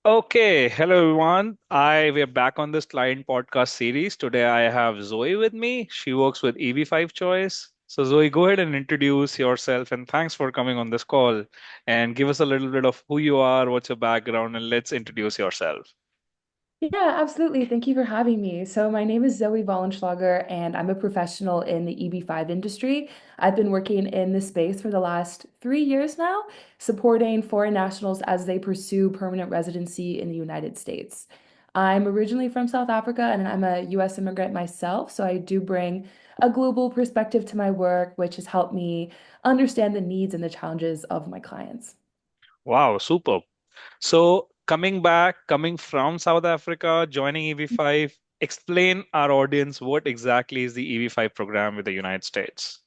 Okay, hello everyone. We're back on this client podcast series. Today I have Zoe with me. She works with EB-5 Choice. So Zoe, go ahead and introduce yourself and thanks for coming on this call and give us a little bit of who you are, what's your background, and let's introduce yourself. Yeah, absolutely. Thank you for having me. So, my name is Zoe Wollenschlaeger, and I'm a professional in the EB-5 industry. I've been working in this space for the last 3 years now, supporting foreign nationals as they pursue permanent residency in the United States. I'm originally from South Africa, and I'm a US immigrant myself, so I do bring a global perspective to my work, which has helped me understand the needs and the challenges of my clients. Wow, super. So coming from South Africa, joining EB-5, explain our audience what exactly is the EB-5 program with the United States.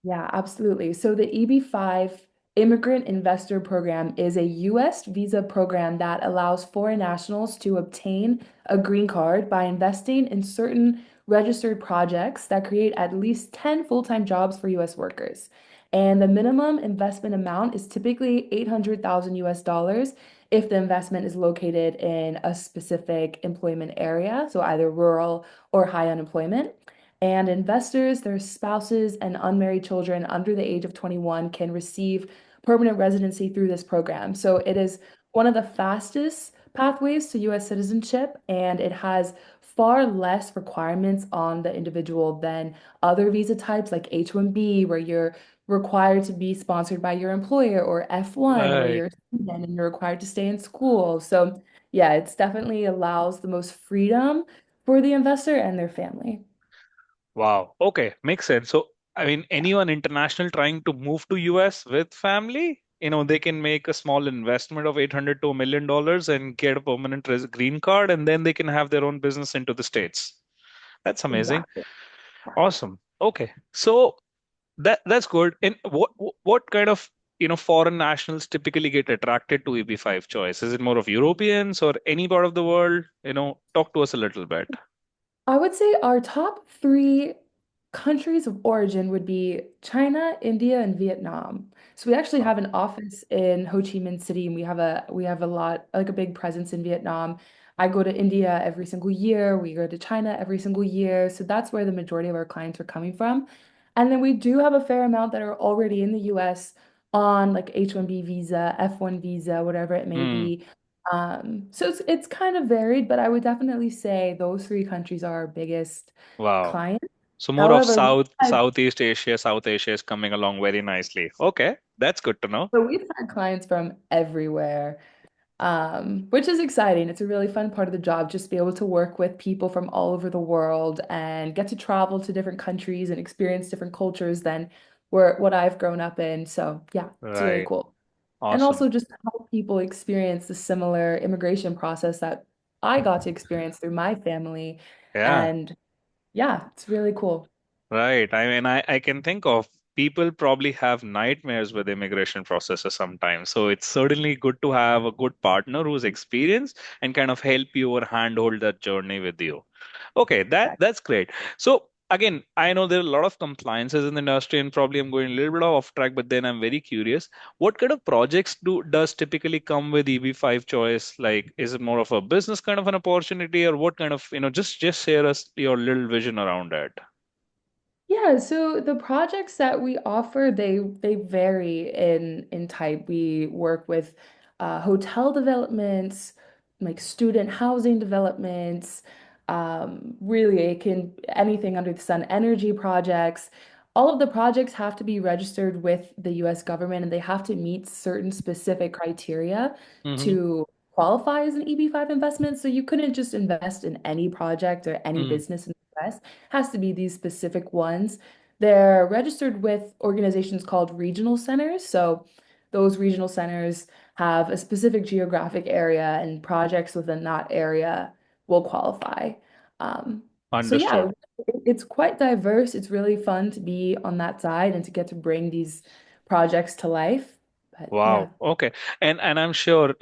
Yeah, absolutely. So the EB-5 Immigrant Investor Program is a US visa program that allows foreign nationals to obtain a green card by investing in certain registered projects that create at least 10 full-time jobs for US workers. And the minimum investment amount is typically 800,000 US dollars if the investment is located in a specific employment area, so either rural or high unemployment. And investors, their spouses, and unmarried children under the age of 21 can receive permanent residency through this program. So it is one of the fastest pathways to US citizenship, and it has far less requirements on the individual than other visa types like H-1B, where you're required to be sponsored by your employer, or F-1, where Right. you're a student and you're required to stay in school. So yeah, it's definitely allows the most freedom for the investor and their family. Wow. Okay, makes sense. So, I mean, anyone international trying to move to US with family, they can make a small investment of 800 to $1 million and get a permanent green card, and then they can have their own business into the States. That's amazing. Exactly. Awesome. Okay. So that's good. And what kind of, foreign nationals typically get attracted to EB-5 choice? Is it more of Europeans or any part of the world? Talk to us a little bit. I would say our top three countries of origin would be China, India, and Vietnam. So we actually have Wow. an office in Ho Chi Minh City, and we have a lot, like a big presence in Vietnam. I go to India every single year. We go to China every single year. So that's where the majority of our clients are coming from. And then we do have a fair amount that are already in the US on like H-1B visa, F-1 visa, whatever it may Hmm. be. So it's kind of varied, but I would definitely say those three countries are our biggest Wow. clients. So more of However, Southeast Asia, South Asia is coming along very nicely. Okay, that's good to know. we've had clients from everywhere, which is exciting. It's a really fun part of the job, just be able to work with people from all over the world and get to travel to different countries and experience different cultures than what I've grown up in. So yeah, it's really Right. cool. And Awesome. also just help people experience the similar immigration process that I got to experience through my family. Yeah. And yeah, it's really cool. Right. I mean, I can think of people probably have nightmares with immigration processes sometimes. So it's certainly good to have a good partner who's experienced and kind of help you or handhold that journey with you. Okay, that's great. So again, I know there are a lot of compliances in the industry, and probably I'm going a little bit off track, but then I'm very curious. What kind of projects does typically come with EB-5 choice? Like, is it more of a business kind of an opportunity, or what kind of, just share us your little vision around it. Yeah, so the projects that we offer, they vary in type. We work with hotel developments, like student housing developments, really it can anything under the sun, energy projects. All of the projects have to be registered with the US government and they have to meet certain specific criteria Mm-hmm. to qualify as an EB-5 investment. So you couldn't just invest in any project or any Mm. business in the US has to be these specific ones. They're registered with organizations called regional centers. So those regional centers have a specific geographic area, and projects within that area will qualify. So Understood. yeah, it's quite diverse. It's really fun to be on that side and to get to bring these projects to life. But yeah. Wow. Okay. And I'm sure,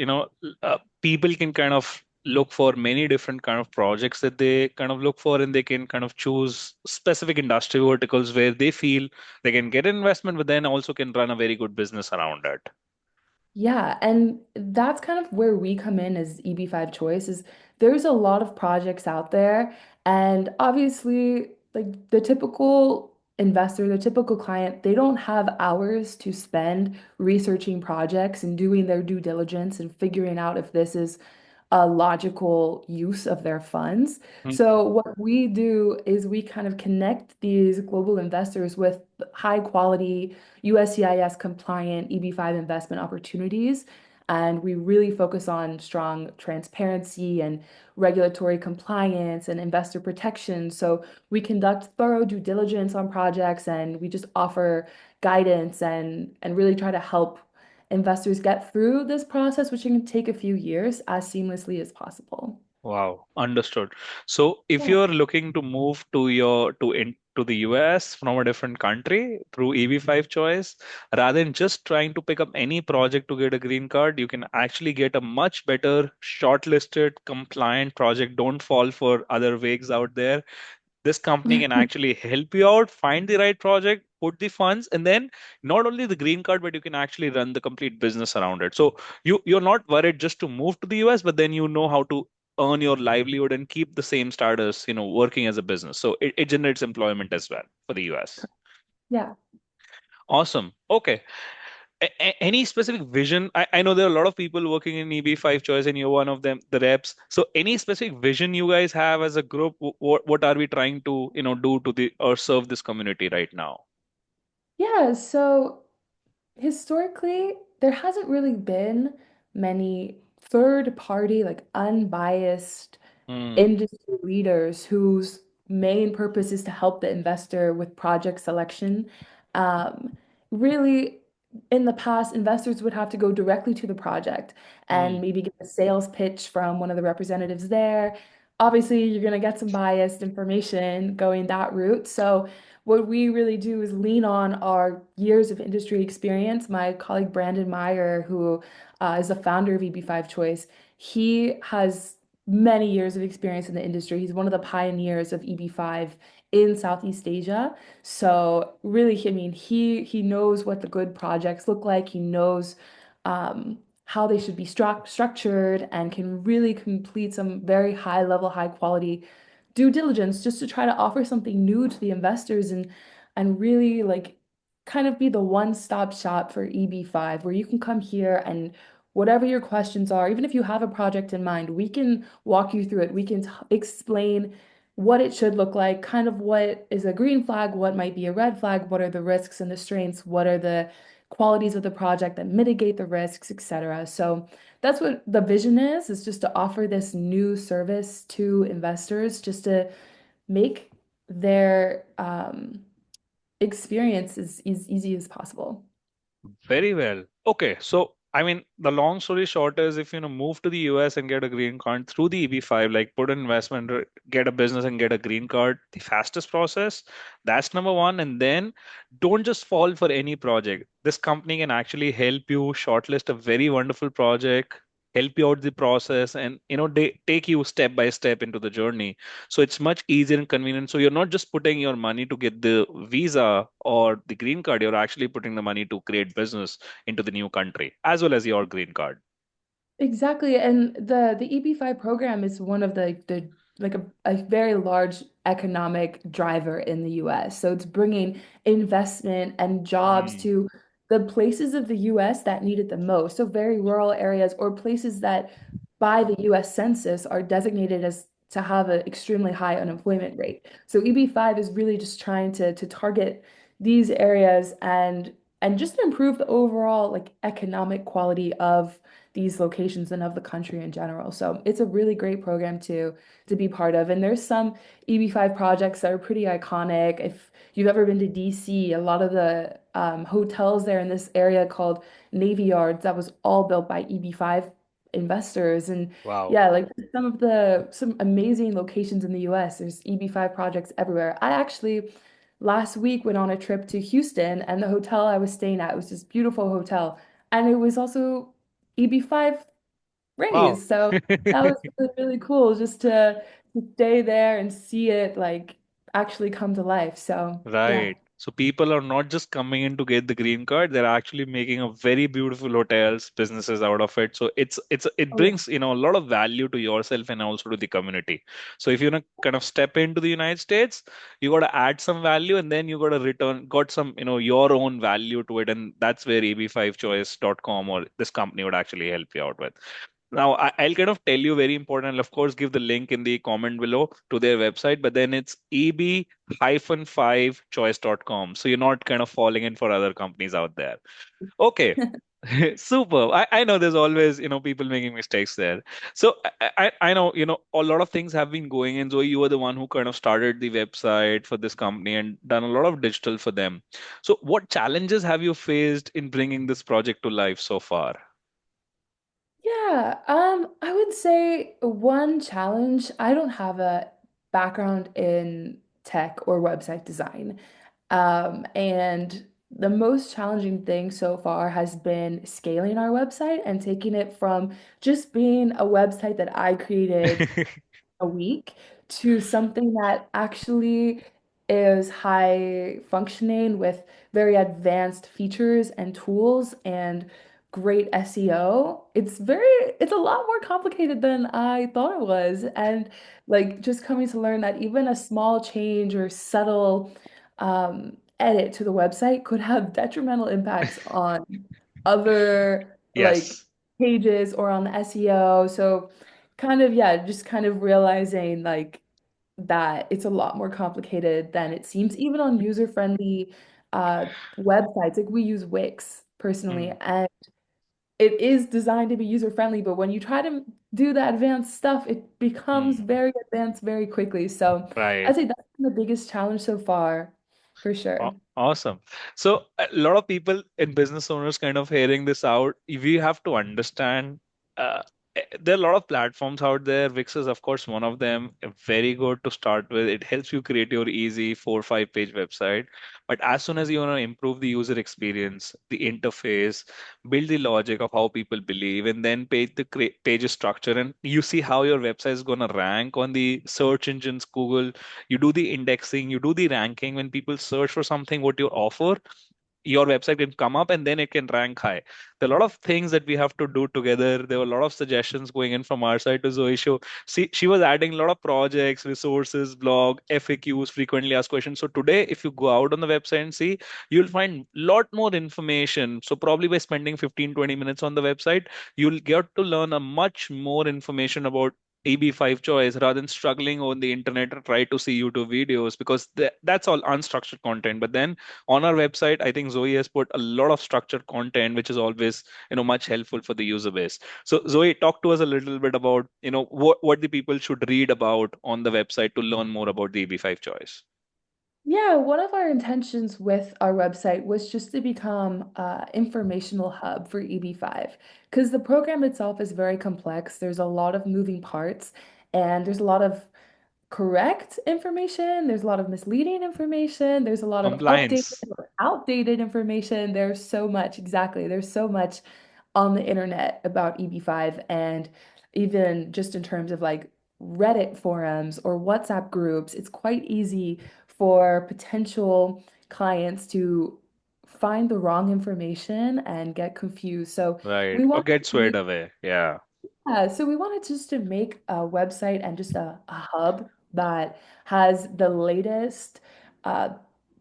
people can kind of look for many different kind of projects that they kind of look for, and they can kind of choose specific industry verticals where they feel they can get investment, but then also can run a very good business around it. Yeah, and that's kind of where we come in as EB5 Choice is there's a lot of projects out there, and obviously like the typical investor, the typical client, they don't have hours to spend researching projects and doing their due diligence and figuring out if this is a logical use of their funds. So what we do is we kind of connect these global investors with high quality USCIS compliant EB5 investment opportunities. And we really focus on strong transparency and regulatory compliance and investor protection. So we conduct thorough due diligence on projects and we just offer guidance and really try to help investors get through this process, which can take a few years, as seamlessly as possible. Wow, understood. So if Yeah. you're looking to move to the US from a different country through EB5 choice, rather than just trying to pick up any project to get a green card, you can actually get a much better shortlisted, compliant project. Don't fall for other wigs out there. This company can actually help you out, find the right project, put the funds, and then not only the green card, but you can actually run the complete business around it. So you're not worried just to move to the US, but then you know how to earn your livelihood and keep the same status, working as a business. So it generates employment as well for the US. Yeah. Awesome. Okay. Any specific vision? I know there are a lot of people working in EB5 choice, and you're one of them, the reps. So, any specific vision you guys have as a group? What are we trying to, do to the or serve this community right now? Yeah, so historically, there hasn't really been many third party, like unbiased Hmm. industry leaders whose main purpose is to help the investor with project selection. Um, Really, in the past, investors would have to go directly to the project and Hmm. maybe get a sales pitch from one of the representatives there. Obviously, you're going to get some biased information going that route. So, what we really do is lean on our years of industry experience. My colleague Brandon Meyer, who is the founder of EB5 Choice, he has many years of experience in the industry. He's one of the pioneers of EB5 in Southeast Asia. So really, I mean, he knows what the good projects look like. He knows how they should be structured and can really complete some very high level, high quality due diligence just to try to offer something new to the investors and really like kind of be the one-stop shop for EB5 where you can come here and whatever your questions are, even if you have a project in mind, we can walk you through it. We can explain what it should look like, kind of what is a green flag, what might be a red flag, what are the risks and the strengths, what are the qualities of the project that mitigate the risks, etc. So that's what the vision is just to offer this new service to investors, just to make their experience as easy as possible. Very well. Okay, so I mean, the long story short is if move to the US and get a green card through the EB5, like put an investment, get a business and get a green card, the fastest process. That's number one. And then don't just fall for any project. This company can actually help you shortlist a very wonderful project, help you out the process, and they take you step by step into the journey. So it's much easier and convenient. So you're not just putting your money to get the visa or the green card, you're actually putting the money to create business into the new country as well as your green card. Exactly. And the EB5 program is one of the like a very large economic driver in the US. So it's bringing investment and jobs Hmm. to the places of the US that need it the most. So very rural areas or places that by the US Census are designated as to have an extremely high unemployment rate. So EB5 is really just trying to target these areas and just improve the overall like economic quality of these locations and of the country in general. So it's a really great program to be part of. And there's some EB5 projects that are pretty iconic. If you've ever been to DC, a lot of the hotels there in this area called Navy Yards, that was all built by EB5 investors. And Wow. yeah, like some amazing locations in the US. There's EB5 projects everywhere. I actually last week went on a trip to Houston and the hotel I was staying at was this beautiful hotel. And it was also EB5 Wow. raised. So that was really, really cool just to stay there and see it like actually come to life. So yeah. Right. So people are not just coming in to get the green card, they're actually making a very beautiful hotels, businesses out of it. So it Oh, brings, a lot of value to yourself and also to the community. So if you want to kind of step into the United States, you got to add some value and then you got to got some, your own value to it. And that's where eb5choice.com or this company would actually help you out with. Now, I'll kind of tell you very important. I'll of course give the link in the comment below to their website, but then it's eb-5choice.com. So you're not kind of falling in for other companies out there. Okay. Super. I know there's always, people making mistakes there. So I know, a lot of things have been going in. Zoe, you were the one who kind of started the website for this company and done a lot of digital for them. So what challenges have you faced in bringing this project to life so far? yeah, I would say one challenge, I don't have a background in tech or website design. And the most challenging thing so far has been scaling our website and taking it from just being a website that I created a week to something that actually is high functioning with very advanced features and tools and great SEO. It's a lot more complicated than I thought it was. And like just coming to learn that even a small change or subtle edit to the website could have detrimental impacts on other like Yes. pages or on the SEO. So kind of, yeah, just kind of realizing like that it's a lot more complicated than it seems, even on user-friendly uh, websites. Like we use Wix personally, Mm, and it is designed to be user-friendly, but when you try to do the advanced stuff, it becomes mm. very advanced very quickly. So Right. I'd say that's been the biggest challenge so far, for sure. Awesome. So a lot of people and business owners kind of hearing this out, we have to understand uh, there are a lot of platforms out there. Wix is, of course, one of them. Very good to start with. It helps you create your easy 4 or 5 page website. But as soon as you want to improve the user experience, the interface, build the logic of how people believe, and then page the page structure, and you see how your website is going to rank on the search engines, Google, you do the indexing, you do the ranking. When people search for something what you offer, your website can come up and then it can rank high. There are a lot of things that we have to do together. There were a lot of suggestions going in from our side to Zoe show. See, she was adding a lot of projects, resources, blog, FAQs, frequently asked questions. So today if you go out on the website and see, you'll find a lot more information. So probably by spending 15-20 minutes on the website, you'll get to learn a much more information about EB5 choice rather than struggling on the internet to try to see YouTube videos, because that's all unstructured content. But then on our website, I think Zoe has put a lot of structured content, which is always, much helpful for the user base. So Zoe, talk to us a little bit about, what the people should read about on the website to learn more about the EB5 choice. Yeah, one of our intentions with our website was just to become an informational hub for EB5 because the program itself is very complex. There's a lot of moving parts and there's a lot of correct information. There's a lot of misleading information. There's a lot of updated Compliance. or outdated information. There's so much, exactly. There's so much on the internet about EB5 and even just in terms of like Reddit forums or WhatsApp groups, it's quite easy for potential clients to find the wrong information and get confused. So Right. we Or want get to swayed away. Yeah. so we wanted just to make a website and just a hub that has the latest uh,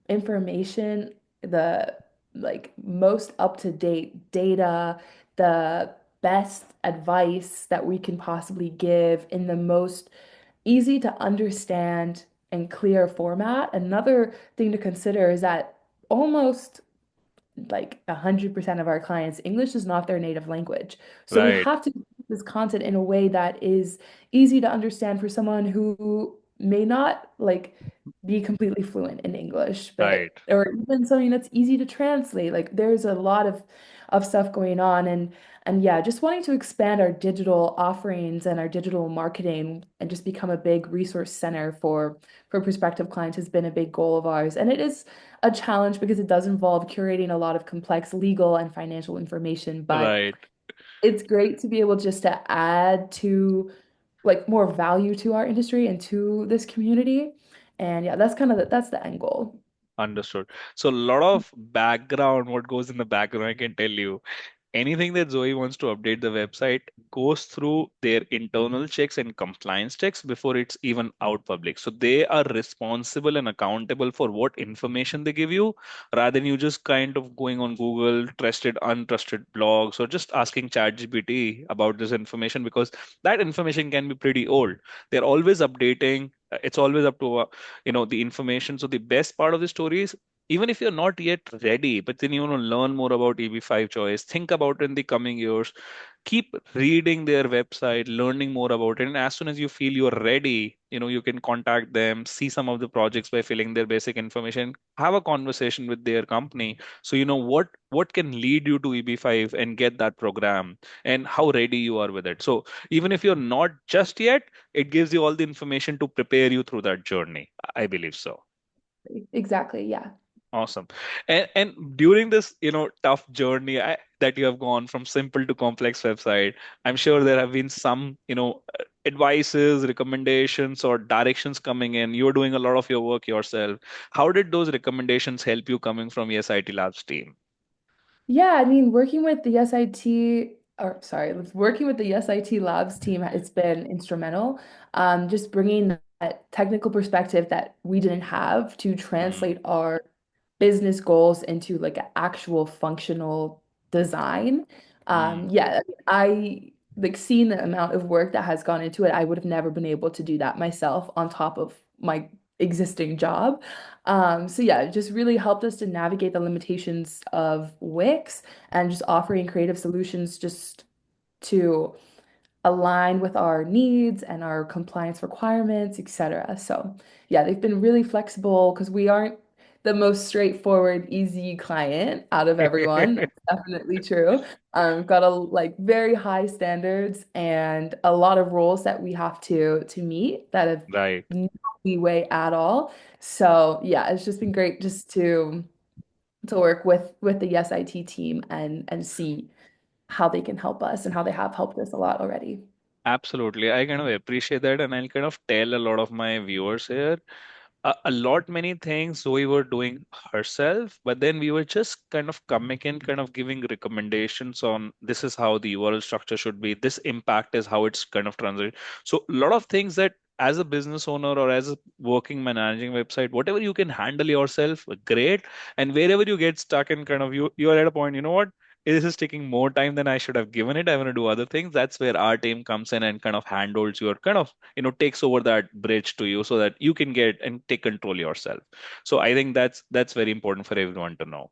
information, the like most up-to-date data, the best advice that we can possibly give in the most easy to understand and clear format. Another thing to consider is that almost like 100% of our clients, English is not their native language. So we Right. have to do this content in a way that is easy to understand for someone who may not like be completely fluent in English, but Right. or even something that's easy to translate. Like there's a lot of stuff going on and yeah, just wanting to expand our digital offerings and our digital marketing and just become a big resource center for prospective clients has been a big goal of ours. And it is a challenge because it does involve curating a lot of complex legal and financial information, but Right. it's great to be able just to add to like more value to our industry and to this community. And yeah, that's kind of that's the end goal. Understood. So a lot of background, what goes in the background, I can tell you. Anything that Zoe wants to update the website goes through their internal checks and compliance checks before it's even out public. So they are responsible and accountable for what information they give you, rather than you just kind of going on Google, trusted, untrusted blogs, or just asking ChatGPT about this information because that information can be pretty old. They're always updating. It's always up to the information. So the best part of the story is even if you're not yet ready, but then you want to learn more about EB5 choice, think about it in the coming years, keep reading their website, learning more about it. And as soon as you feel you're ready, you can contact them, see some of the projects by filling their basic information, have a conversation with their company. So you know what can lead you to EB5 and get that program and how ready you are with it. So even if you're not just yet, it gives you all the information to prepare you through that journey. I believe so. Exactly, yeah. Awesome. And during this, tough journey that you have gone from simple to complex website, I'm sure there have been some, advices, recommendations, or directions coming in. You're doing a lot of your work yourself. How did those recommendations help you coming from ESIT Labs team? Yeah, I mean, working with the SIT, or sorry, working with the SIT Labs team, it's been instrumental. Just bringing that technical perspective that we didn't have to Mm, translate our business goals into like an actual functional design. mm, Yeah, I like seeing the amount of work that has gone into it. I would have never been able to do that myself on top of my existing job. So yeah, it just really helped us to navigate the limitations of Wix and just offering creative solutions just to align with our needs and our compliance requirements, etc. So yeah, they've been really flexible because we aren't the most straightforward, easy client out of everyone. That's definitely true. Got a like very high standards and a lot of rules that we have to meet that have right. no leeway at all. So yeah, it's just been great just to work with the SIT team and see how they can help us and how they have helped us a lot already. Absolutely. I kind of appreciate that. And I'll kind of tell a lot of my viewers here a lot many things Zoe were doing herself, but then we were just kind of coming in, kind of giving recommendations on this is how the URL structure should be, this impact is how it's kind of translated. So a lot of things that as a business owner or as a working managing website, whatever you can handle yourself, great. And wherever you get stuck in kind of you are at a point, you know what? This is taking more time than I should have given it. I want to do other things. That's where our team comes in and kind of handholds your kind of takes over that bridge to you so that you can get and take control yourself. So I think that's very important for everyone to know.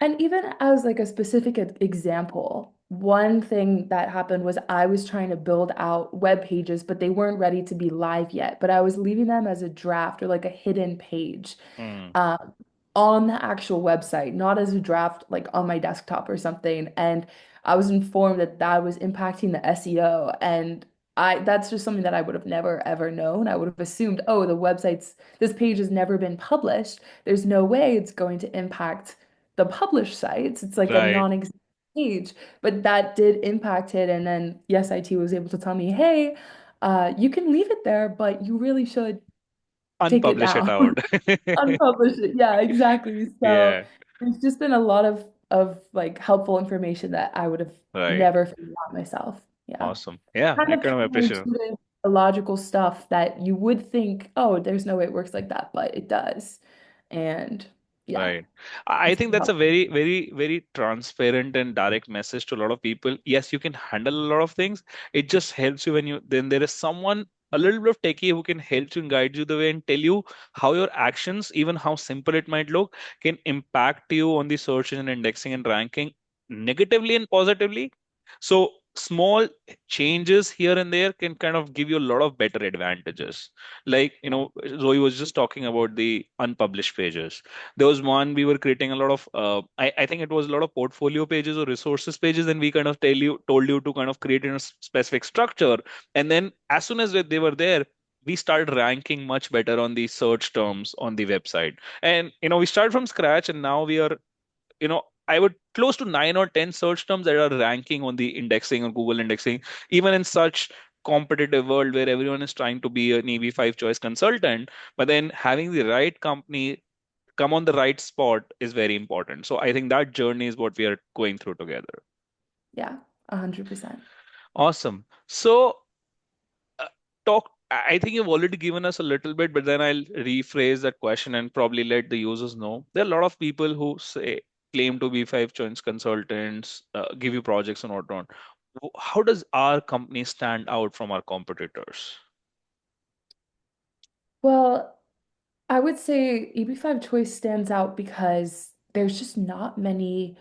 And even as like a specific example, one thing that happened was I was trying to build out web pages, but they weren't ready to be live yet. But I was leaving them as a draft or like a hidden page. Mm, Um, on the actual website, not as a draft like on my desktop or something. And I was informed that that was impacting the SEO. And that's just something that I would have never ever known. I would have assumed, oh, this page has never been published. There's no way it's going to impact the published sites. It's like a right. non-existent page, but that did impact it. And then yes, IT was able to tell me, hey, you can leave it there, but you really should take it Unpublish it down. out. Unpublish it. Yeah, exactly. So Yeah, there's just been a lot of like helpful information that I would have right. never figured out myself. Yeah. Awesome. Yeah, Kind I of kind of appreciate it. counterintuitive, illogical stuff that you would think, oh, there's no way it works like that, but it does. And yeah, Right. I it's think been that's a helpful. very, very, very transparent and direct message to a lot of people. Yes, you can handle a lot of things. It just helps you when then there is someone a little bit of techie who can help you and guide you the way and tell you how your actions, even how simple it might look, can impact you on the search engine indexing and ranking negatively and positively. So small changes here and there can kind of give you a lot of better advantages. Like, Zoe was just talking about the unpublished pages. There was one we were creating a lot of I think it was a lot of portfolio pages or resources pages, and we kind of told you to kind of create in a specific structure. And then as soon as they were there, we started ranking much better on the search terms on the website. And we started from scratch, and now we are, I would close to 9 or 10 search terms that are ranking on the indexing or Google indexing, even in such competitive world where everyone is trying to be an EB5 choice consultant. But then having the right company come on the right spot is very important. So I think that journey is what we are going through together. Yeah, 100%. Awesome. So uh, talk. I think you've already given us a little bit, but then I'll rephrase that question and probably let the users know. There are a lot of people who say claim to be five choice consultants, give you projects and whatnot. How does our company stand out from our competitors? Well, I would say EB5 Choice stands out because there's just not many.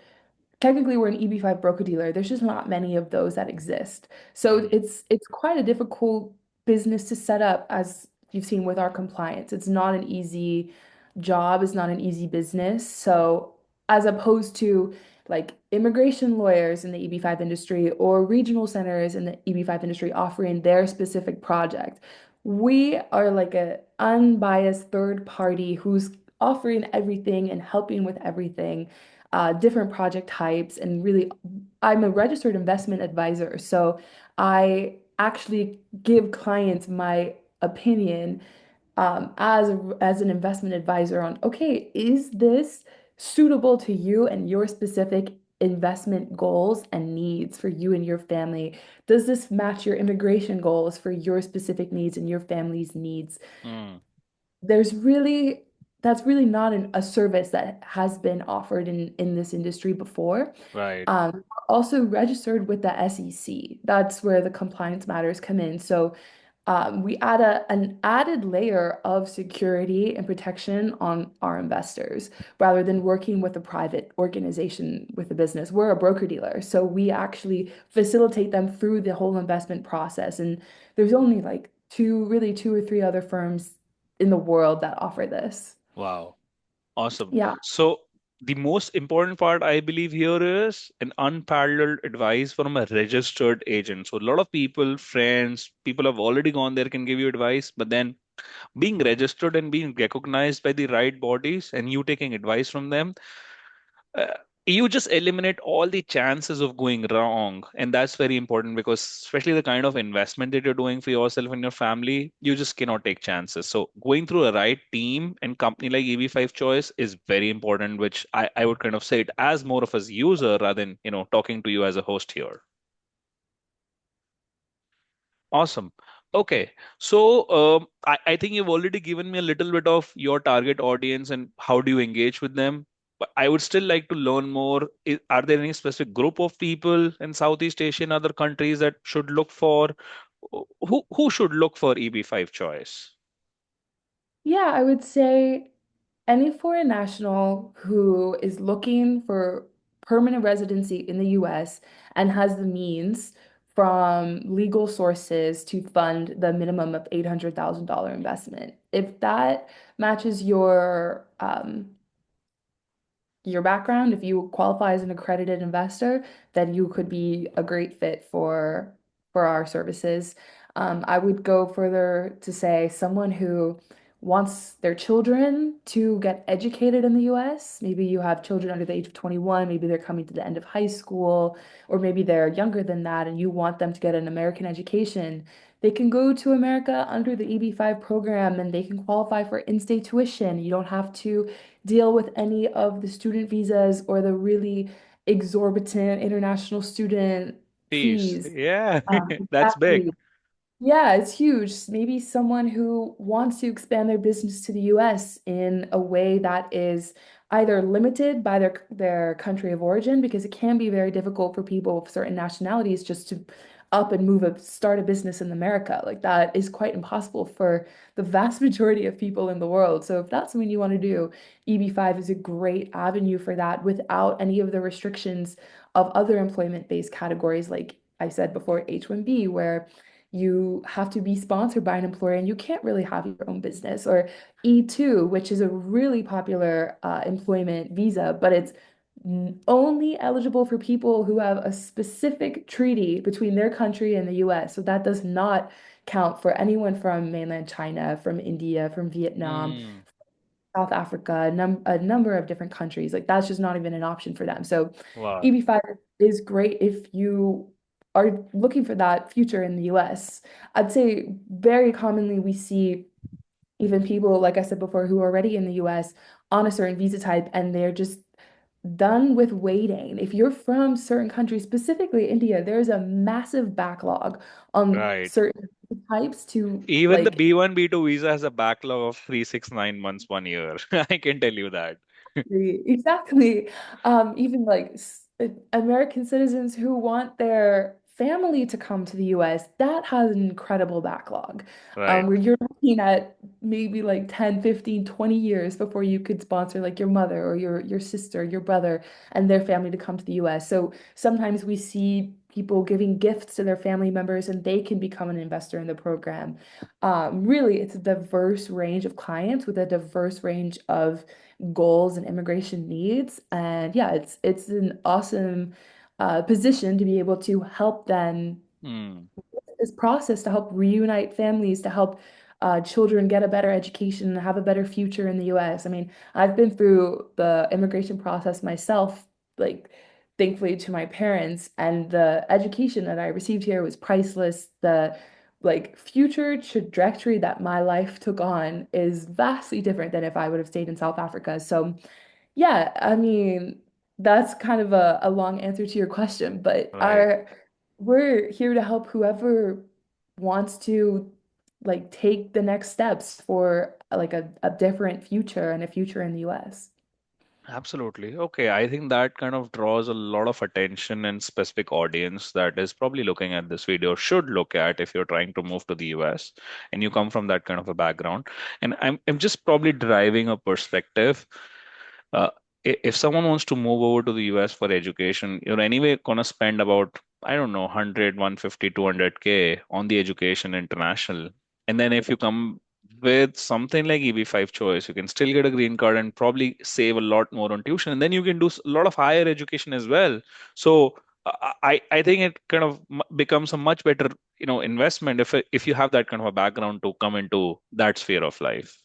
Technically, we're an EB5 broker dealer. There's just not many of those that exist. So Mm, it's quite a difficult business to set up, as you've seen with our compliance. It's not an easy job, it's not an easy business. So as opposed to like immigration lawyers in the EB5 industry or regional centers in the EB5 industry offering their specific project, we are like a unbiased third party who's offering everything and helping with everything, different project types, and really, I'm a registered investment advisor, so I actually give clients my opinion as an investment advisor on, okay, is this suitable to you and your specific investment goals and needs for you and your family? Does this match your immigration goals for your specific needs and your family's needs? mm, There's really That's really not a service that has been offered in this industry before. right. Also registered with the SEC. That's where the compliance matters come in. So we add an added layer of security and protection on our investors rather than working with a private organization with a business. We're a broker dealer, so we actually facilitate them through the whole investment process. And there's only like two or three other firms in the world that offer this. Wow. Awesome. Yeah. So the most important part, I believe, here is an unparalleled advice from a registered agent. So a lot of people, friends, people have already gone there can give you advice, but then being registered and being recognized by the right bodies and you taking advice from them, uh, you just eliminate all the chances of going wrong. And that's very important because, especially the kind of investment that you're doing for yourself and your family, you just cannot take chances. So, going through a right team and company like EB5 Choice is very important, which I would kind of say it as more of as user rather than, talking to you as a host here. Awesome. Okay. So I think you've already given me a little bit of your target audience and how do you engage with them. But I would still like to learn more. Are there any specific group of people in Southeast Asia and other countries that should look for? Who should look for EB5 choice? Yeah, I would say any foreign national who is looking for permanent residency in the US and has the means from legal sources to fund the minimum of $800,000 investment. If that matches your background, if you qualify as an accredited investor, then you could be a great fit for our services. I would go further to say someone who wants their children to get educated in the US. Maybe you have children under the age of 21, maybe they're coming to the end of high school, or maybe they're younger than that and you want them to get an American education. They can go to America under the EB-5 program and they can qualify for in-state tuition. You don't have to deal with any of the student visas or the really exorbitant international student Peace. fees. Yeah, that's big. Exactly. Yeah, it's huge. Maybe someone who wants to expand their business to the US in a way that is either limited by their country of origin, because it can be very difficult for people of certain nationalities just to up and start a business in America. Like that is quite impossible for the vast majority of people in the world. So if that's something you want to do, EB-5 is a great avenue for that without any of the restrictions of other employment-based categories, like I said before, H-1B, where you have to be sponsored by an employer and you can't really have your own business, or E2, which is a really popular employment visa, but it's only eligible for people who have a specific treaty between their country and the US. So that does not count for anyone from mainland China, from India, from Vietnam, Mm, South Africa, a number of different countries. Like that's just not even an option for them. So wow. EB-5 is great if you are looking for that future in the US. I'd say very commonly we see even people, like I said before, who are already in the US on a certain visa type and they're just done with waiting. If you're from certain countries, specifically India, there's a massive backlog on Right. certain types to Even the like B1, B2 visa has a backlog of 3, 6, 9 months, 1 year. I can tell you that. exactly. Even like American citizens who want their family to come to the US, that has an incredible backlog. Right. Where you're looking at maybe like 10, 15, 20 years before you could sponsor like your mother or your sister, your brother, and their family to come to the US. So sometimes we see people giving gifts to their family members and they can become an investor in the program. Really, it's a diverse range of clients with a diverse range of goals and immigration needs. And yeah, it's an awesome position to be able to help them Hmm. this process to help reunite families, to help children get a better education and have a better future in the US. I mean, I've been through the immigration process myself, like thankfully to my parents, and the education that I received here was priceless. The like future trajectory that my life took on is vastly different than if I would have stayed in South Africa. So yeah, I mean, that's kind of a long answer to your question, but Right. our we're here to help whoever wants to like take the next steps for like a different future and a future in the US. Absolutely. Okay. I think that kind of draws a lot of attention and specific audience that is probably looking at this video should look at if you're trying to move to the US and you come from that kind of a background. And I'm just probably driving a perspective. Uh, if someone wants to move over to the US for education, you're anyway gonna spend about, I don't know, 100, 150, 200K on the education international. And then if you come with something like EB-5 choice, you can still get a green card and probably save a lot more on tuition. And then you can do a lot of higher education as well. So I think it kind of becomes a much better, investment if you have that kind of a background to come into that sphere of life.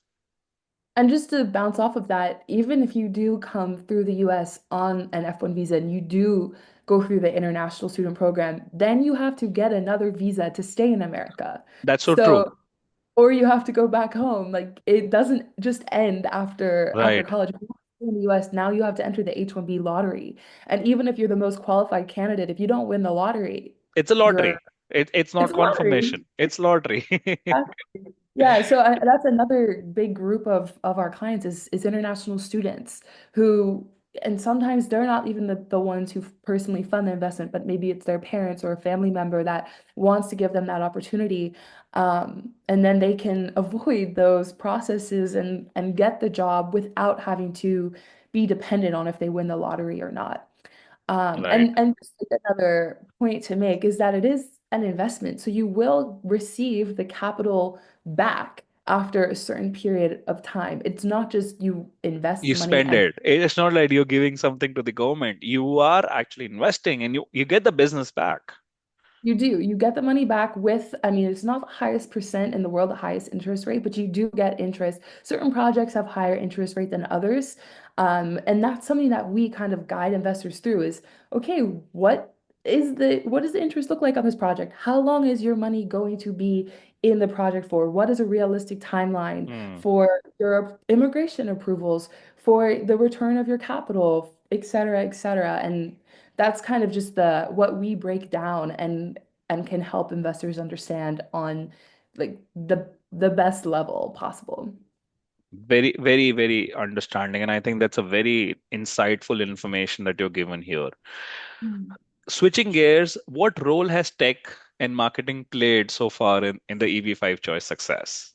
And just to bounce off of that, even if you do come through the US on an F1 visa and you do go through the international student program, then you have to get another visa to stay in America. That's so true. So or you have to go back home. Like it doesn't just end after Right. college. If you want to stay in the US, now you have to enter the H-1B lottery. And even if you're the most qualified candidate, if you don't win the lottery, It's a you're lottery. It's it's not a lottery. confirmation. It's lottery. Yeah, so that's another big group of our clients is international students who, and sometimes they're not even the ones who personally fund the investment, but maybe it's their parents or a family member that wants to give them that opportunity. And then they can avoid those processes and get the job without having to be dependent on if they win the lottery or not. Right. And just another point to make is that it is an investment. So you will receive the capital back after a certain period of time. It's not just you invest You the money spend and it. It's not like you're giving something to the government. You are actually investing and you get the business back. you do. You get the money back with, I mean, it's not the highest percent in the world, the highest interest rate, but you do get interest. Certain projects have higher interest rate than others. And that's something that we kind of guide investors through is, okay, what does the interest look like on this project? How long is your money going to be in the project for? What is a realistic timeline Hmm. for your immigration approvals, for the return of your capital, et cetera, et cetera? And that's kind of just the what we break down and can help investors understand on like the best level possible. Very, very, very understanding. And I think that's a very insightful information that you're given here. Mm. Switching gears, what role has tech and marketing played so far in the EB5 choice success?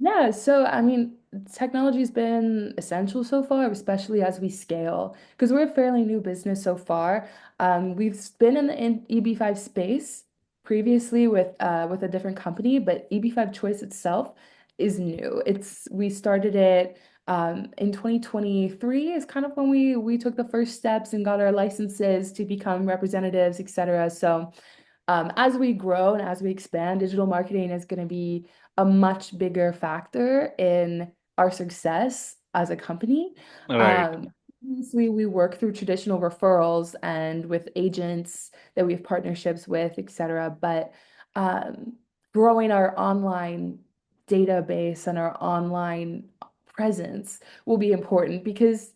Yeah, so I mean, technology's been essential so far, especially as we scale, because we're a fairly new business so far. We've been in the EB5 space previously with a different company, but EB5 Choice itself is new. It's we started it in 2023 is kind of when we took the first steps and got our licenses to become representatives, et cetera. So as we grow and as we expand, digital marketing is going to be a much bigger factor in our success as a company. Right. Um, we work through traditional referrals and with agents that we have partnerships with, et cetera. But growing our online database and our online presence will be important because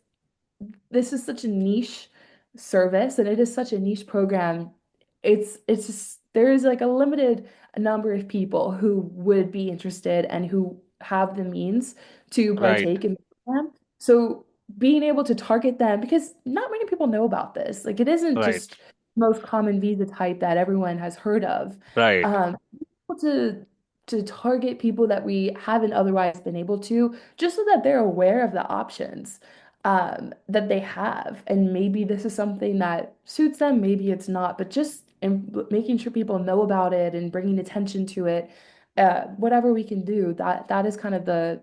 this is such a niche service and it is such a niche program. It's just there is like a limited number of people who would be interested and who have the means to Right, partake in the program. So being able to target them because not many people know about this. Like it isn't right, just most common visa type that everyone has heard of. right, Um, to target people that we haven't otherwise been able to, just so that they're aware of the options that they have. And maybe this is something that suits them, maybe it's not, but just making sure people know about it and bringing attention to it, whatever we can do, that is kind of the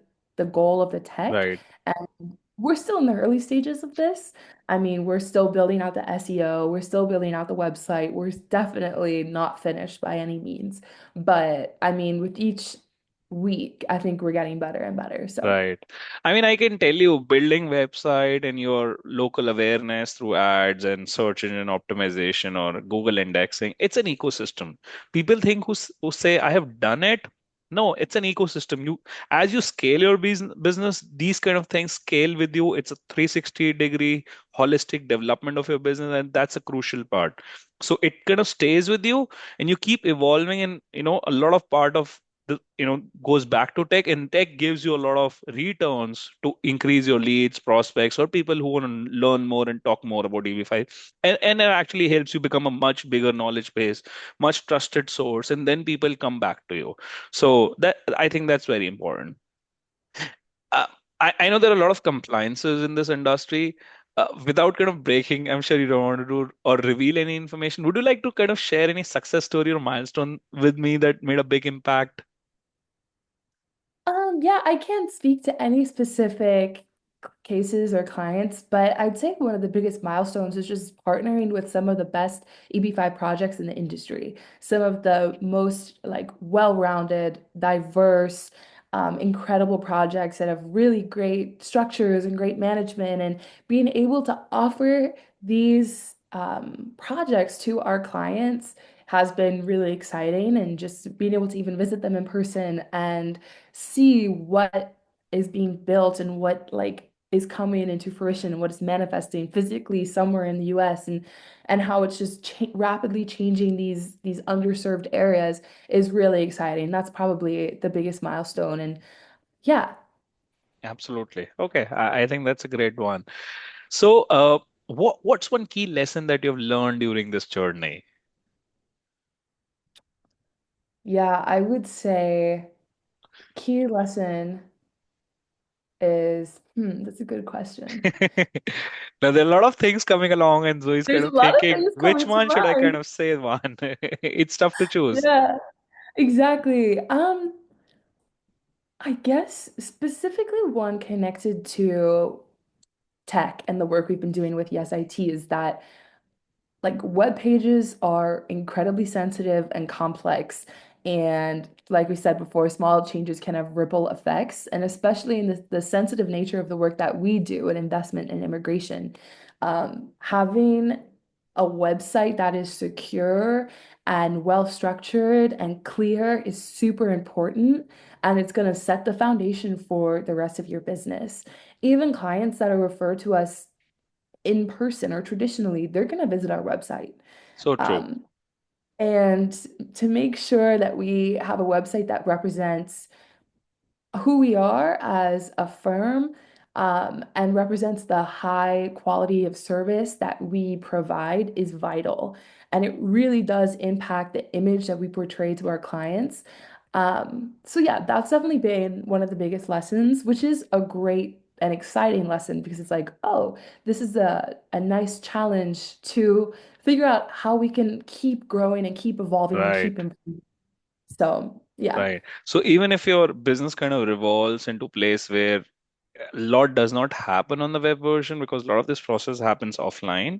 goal of the tech. right. And we're still in the early stages of this. I mean, we're still building out the SEO, we're still building out the website. We're definitely not finished by any means. But I mean, with each week, I think we're getting better and better. So. Right. I mean, I can tell you building website and your local awareness through ads and search engine optimization or Google indexing, it's an ecosystem. People think who say I have done it. No, it's an ecosystem. You as you scale your business, these kind of things scale with you. It's a 360-degree holistic development of your business, and that's a crucial part. So it kind of stays with you and you keep evolving, and a lot of part of goes back to tech, and tech gives you a lot of returns to increase your leads, prospects, or people who want to learn more and talk more about EB5. And it actually helps you become a much bigger knowledge base, much trusted source, and then people come back to you. So that I think that's very important. uh, I know there are a lot of compliances in this industry. Without kind of breaking, I'm sure you don't want to do or reveal any information. Would you like to kind of share any success story or milestone with me that made a big impact? Yeah, I can't speak to any specific cases or clients, but I'd say one of the biggest milestones is just partnering with some of the best EB5 projects in the industry. Some of the most like well-rounded, diverse, incredible projects that have really great structures and great management, and being able to offer these projects to our clients has been really exciting, and just being able to even visit them in person and see what is being built and what like is coming into fruition and what is manifesting physically somewhere in the US, and how it's just rapidly changing these underserved areas is really exciting. That's probably the biggest milestone. And yeah. Absolutely. Okay, I think that's a great one. So, what's one key lesson that you've learned during this journey? Yeah, I would say key lesson is that's a good question. Now, there are a lot of things coming along, and Zoe's kind There's a of lot of thinking, things which coming to one should I kind mind. of say one? It's tough to choose. Yeah, exactly. I guess specifically one connected to tech and the work we've been doing with Yes IT is that like web pages are incredibly sensitive and complex. And like we said before, small changes can have ripple effects. And especially in the sensitive nature of the work that we do in investment and immigration, having a website that is secure and well structured and clear is super important. And it's going to set the foundation for the rest of your business. Even clients that are referred to us in person or traditionally, they're going to visit our website. So true. Um, and to make sure that we have a website that represents who we are as a firm, and represents the high quality of service that we provide is vital. And it really does impact the image that we portray to our clients. So yeah, that's definitely been one of the biggest lessons, which is a great and exciting lesson because it's like, oh, this is a nice challenge to figure out how we can keep growing and keep evolving and Right. keep improving. So yeah. Right. So even if your business kind of revolves into place where a lot does not happen on the web version because a lot of this process happens offline,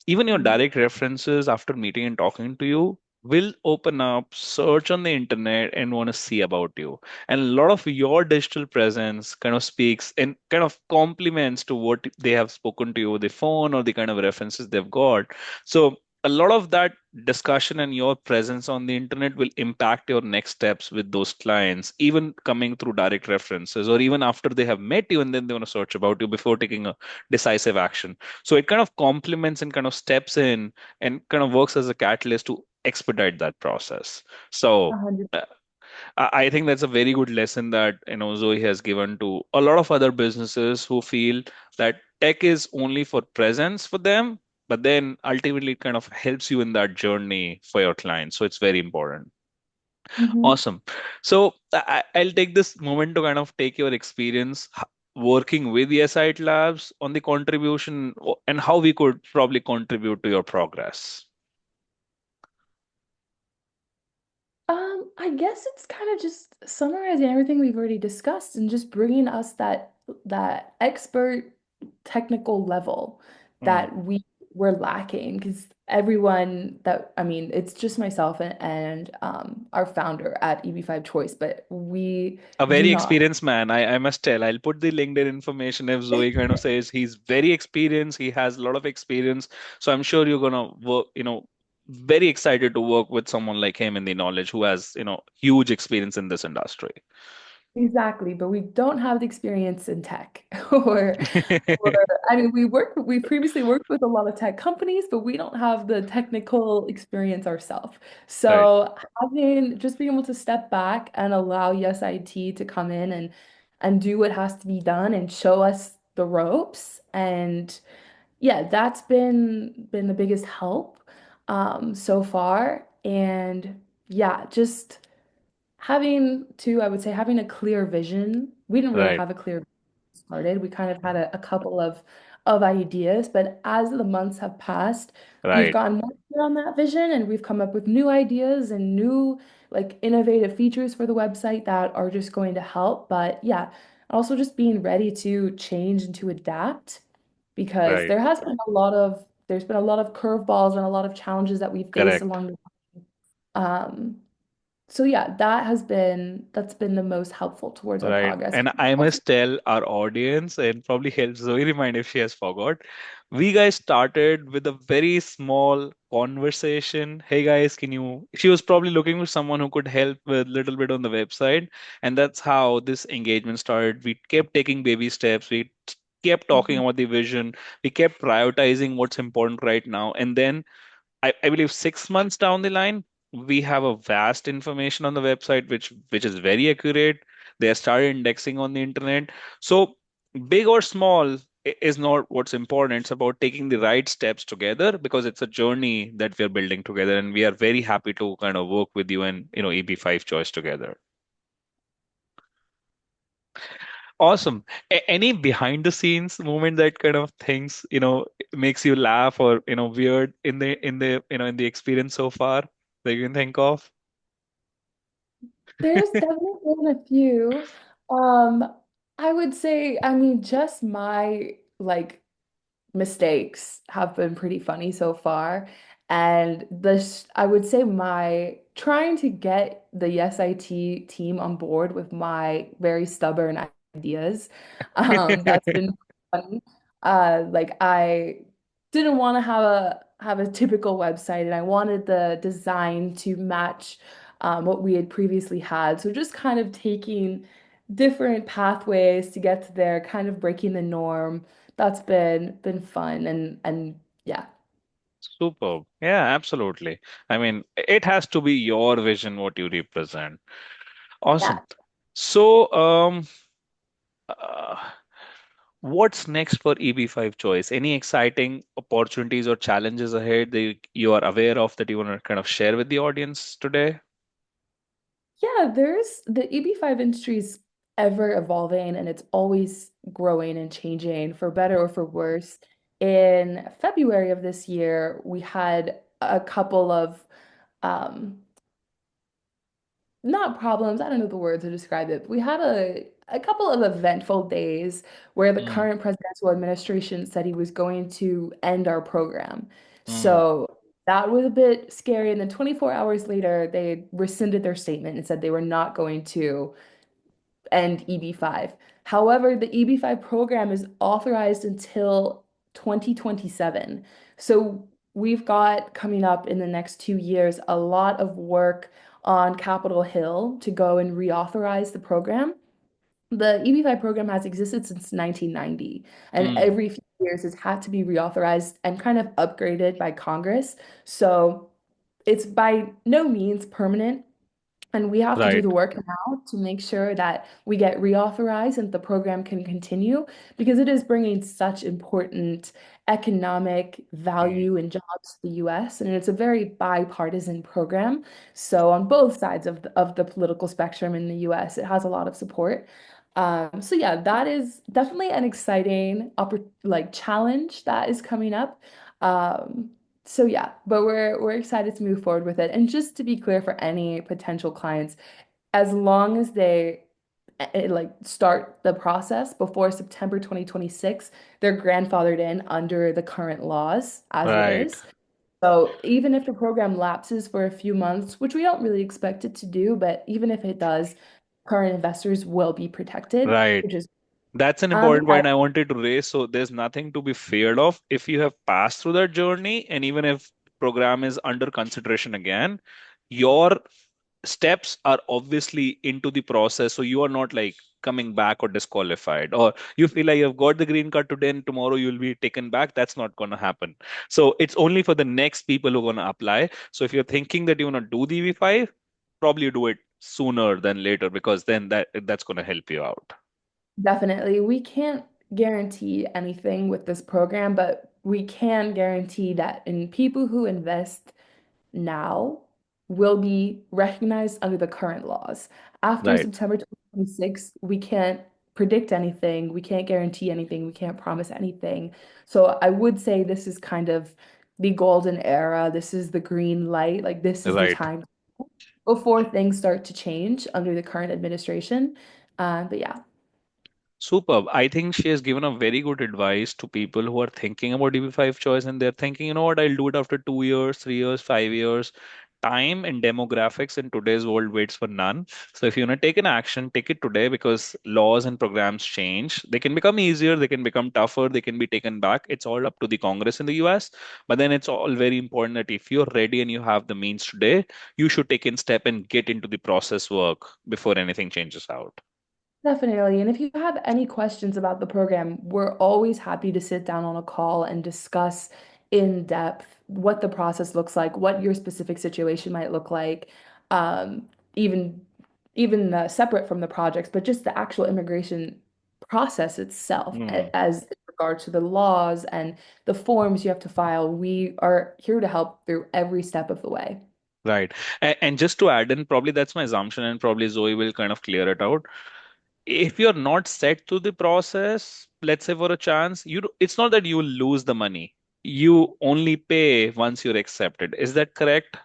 even your Mhm. direct references after meeting and talking to you will open up, search on the internet, and want to see about you. And a lot of your digital presence kind of speaks and kind of complements to what they have spoken to you, the phone or the kind of references they've got. So a lot of that discussion and your presence on the internet will impact your next steps with those clients, even coming through direct references, or even after they have met you and then they want to search about you before taking a decisive action. So it kind of complements and kind of steps in and kind of works as a catalyst to expedite that process. So 100. uh, I think that's a very good lesson that Zoe has given to a lot of other businesses who feel that tech is only for presence for them, but then ultimately it kind of helps you in that journey for your clients. So it's very important. Mhm. Awesome. So I'll take this moment to kind of take your experience working with the SIT Labs on the contribution and how we could probably contribute to your progress. I guess it's kind of just summarizing everything we've already discussed and just bringing us that expert technical level Hmm. that we were lacking because everyone that I mean, it's just myself and our founder at EB5 Choice, but we A do very not. experienced man. I must tell. I'll put the LinkedIn information if Zoe kind of says he's very experienced. He has a lot of experience. So I'm sure you're gonna work, very excited to work with someone like him in the knowledge who has, huge experience in this industry. Exactly, but we don't have the experience in tech or I mean we previously worked with a lot of tech companies, but we don't have the technical experience ourselves. Right, So having just being able to step back and allow Yes IT to come in and do what has to be done and show us the ropes. And yeah, that's been the biggest help so far. And yeah, just I would say, having a clear vision. We didn't really right, have a clear vision started. We kind of had a couple of ideas, but as the months have passed, we've right, gotten more clear on that vision and we've come up with new ideas and new like innovative features for the website that are just going to help. But yeah, also just being ready to change and to adapt because right. there's been a lot of curveballs and a lot of challenges that we've faced Correct. along the um so yeah, that's been the most helpful towards our Right. progress. And I must tell our audience and probably help Zoe remind if she has forgot. We guys started with a very small conversation. Hey guys, can you? She was probably looking for someone who could help with little bit on the website. And that's how this engagement started. We kept taking baby steps. We kept talking Mhm. about the vision. We kept prioritizing what's important right now. And then I believe 6 months down the line, we have a vast information on the website, which is very accurate. They have started indexing on the internet. So big or small is not what's important. It's about taking the right steps together because it's a journey that we're building together, and we are very happy to kind of work with you and EB5 choice together. Awesome. Any behind the scenes moment that kind of things, makes you laugh or, weird in the experience so far that you can think of? There's definitely been a few. Um, I would say, I mean, just my like mistakes have been pretty funny so far. And this, I would say my trying to get the Yes IT team on board with my very stubborn ideas, that's been funny. Like I didn't want to have a typical website and I wanted the design to match what we had previously had. So just kind of taking different pathways to get to there, kind of breaking the norm. That's been fun and yeah. Superb. Yeah, absolutely. I mean, it has to be your vision, what you represent. Awesome. Yeah. So, uh, what's next for EB5 choice? Any exciting opportunities or challenges ahead that you are aware of that you want to kind of share with the audience today? Yeah, there's the EB5 industry is ever evolving and it's always growing and changing for better or for worse. In February of this year, we had a couple of um, not problems, I don't know the word to describe it. We had a couple of eventful days where the Mm, current presidential administration said he was going to end our program. mm. So that was a bit scary. And then 24 hours later, they rescinded their statement and said they were not going to end EB-5. However, the EB-5 program is authorized until 2027. So we've got coming up in the next 2 years a lot of work on Capitol Hill to go and reauthorize the program. The EB-5 program has existed since 1990, and Hmm. every few years it's had to be reauthorized and kind of upgraded by Congress. So it's by no means permanent. And we have to do Right. the work now to make sure that we get reauthorized and the program can continue because it is bringing such important economic Hmm. value and jobs to the US. And it's a very bipartisan program. So on both sides of the political spectrum in the US, it has a lot of support. So yeah, that is definitely an exciting challenge that is coming up. So yeah, but we're excited to move forward with it. And just to be clear for any potential clients, as long as they start the process before September 2026, they're grandfathered in under the current laws as it Right. is. So even if the program lapses for a few months, which we don't really expect it to do, but even if it does, current investors will be protected, Right. which is That's an um important point I wanted to raise. So there's nothing to be feared of if you have passed through that journey, and even if program is under consideration again, your steps are obviously into the process. So you are not like coming back or disqualified, or you feel like you've got the green card today and tomorrow you'll be taken back. That's not going to happen. So it's only for the next people who are going to apply. So if you're thinking that you want to do the V5, probably do it sooner than later, because then that's going to help you out. Definitely. We can't guarantee anything with this program, but we can guarantee that in people who invest now will be recognized under the current laws. After Right. September 2026, we can't predict anything, we can't guarantee anything, we can't promise anything. So I would say this is kind of the golden era. This is the green light. Like this is the Right. time before things start to change under the current administration. But yeah. Superb. I think she has given a very good advice to people who are thinking about DB5 choice, and they're thinking, you know what, I'll do it after 2 years, 3 years, 5 years. Time and demographics in today's world waits for none. So if you want to take an action, take it today, because laws and programs change. They can become easier, they can become tougher, they can be taken back. It's all up to the Congress in the US. But then it's all very important that if you're ready and you have the means today, you should take in step and get into the process work before anything changes out. Definitely. And if you have any questions about the program, we're always happy to sit down on a call and discuss in depth what the process looks like, what your specific situation might look like, um, even separate from the projects, but just the actual immigration process itself, Hmm. as in regards to the laws and the forms you have to file. We are here to help through every step of the way. Right. And just to add in, probably that's my assumption, and probably Zoe will kind of clear it out. If you're not set to the process, let's say for a chance, it's not that you will lose the money. You only pay once you're accepted. Is that correct,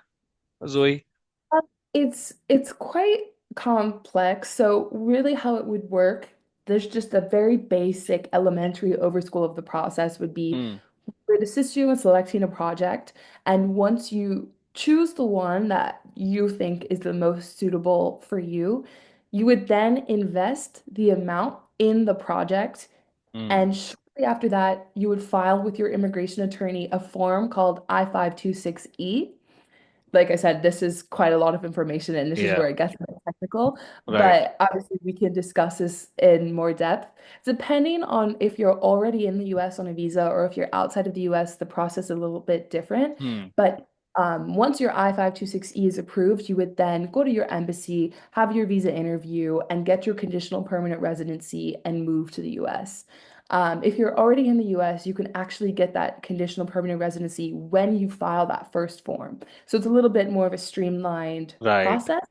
Zoe? Uh, it's quite complex. So really how it would work, there's just a very basic elementary overschool of the process would be Hmm. we would assist you in selecting a project. And once you choose the one that you think is the most suitable for you, you would then invest the amount in the project. Hmm. And shortly after that, you would file with your immigration attorney a form called I-526E. Like I said, this is quite a lot of information and this is Yeah. where it gets a bit technical, Right. but obviously we can discuss this in more depth. Depending on if you're already in the US on a visa or if you're outside of the US, the process is a little bit different. Hmm. But once your I-526E is approved, you would then go to your embassy, have your visa interview, and get your conditional permanent residency and move to the US. If you're already in the US, you can actually get that conditional permanent residency when you file that first form. So it's a little bit more of a streamlined Right. process.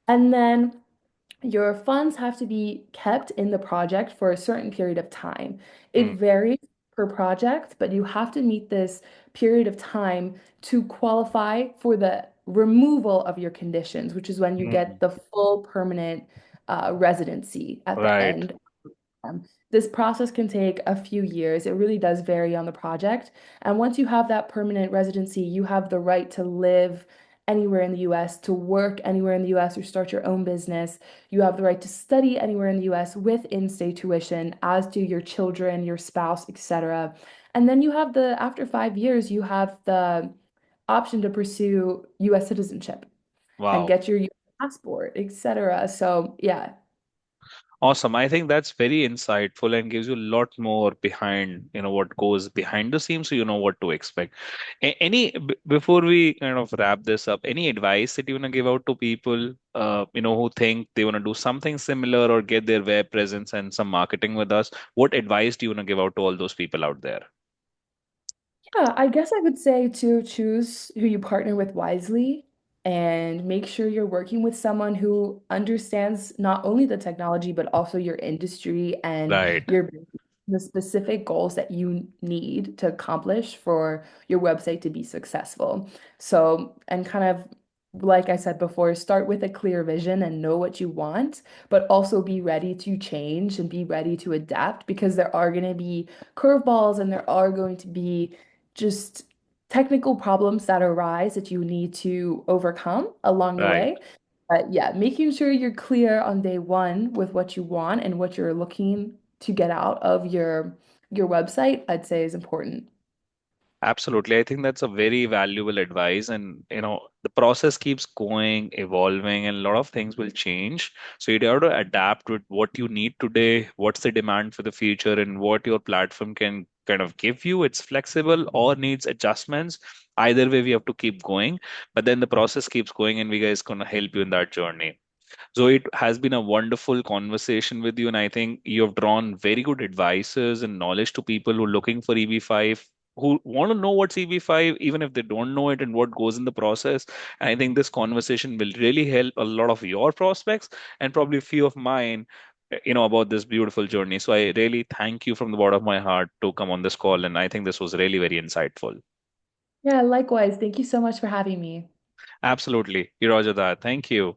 And then your funds have to be kept in the project for a certain period of time. It Hmm. varies per project, but you have to meet this period of time to qualify for the removal of your conditions, which is when you Hmm. get the full permanent residency at the Right. end. This process can take a few years. It really does vary on the project. And once you have that permanent residency, you have the right to live anywhere in the US, to work anywhere in the US, or start your own business. You have the right to study anywhere in the US with in-state tuition, as do your children, your spouse, etc. And then you have after 5 years, you have the option to pursue US citizenship and Wow. get your US passport, etc. So yeah. Awesome. I think that's very insightful and gives you a lot more behind, what goes behind the scenes, so you know what to expect. Before we kind of wrap this up, any advice that you want to give out to people, who think they want to do something similar or get their web presence and some marketing with us? What advice do you want to give out to all those people out there? Yeah, I guess I would say to choose who you partner with wisely and make sure you're working with someone who understands not only the technology, but also your industry and Right. your the specific goals that you need to accomplish for your website to be successful. So, and kind of like I said before, start with a clear vision and know what you want, but also be ready to change and be ready to adapt because there are going to be curveballs and there are going to be just technical problems that arise that you need to overcome along the Right. way. But yeah, making sure you're clear on day one with what you want and what you're looking to get out of your website, I'd say is important. Absolutely. I think that's a very valuable advice. And, the process keeps going, evolving, and a lot of things will change. So you have to adapt with what you need today, what's the demand for the future, and what your platform can kind of give you. It's flexible or needs adjustments. Either way, we have to keep going. But then the process keeps going, and we guys gonna help you in that journey. So it has been a wonderful conversation with you, and I think you have drawn very good advices and knowledge to people who are looking for EB5, who want to know what's EB5, even if they don't know it and what goes in the process. And I think this conversation will really help a lot of your prospects and probably a few of mine, about this beautiful journey. So I really thank you from the bottom of my heart to come on this call, and I think this was really very insightful. Yeah, likewise. Thank you so much for having me. Absolutely, Roger that. Thank you.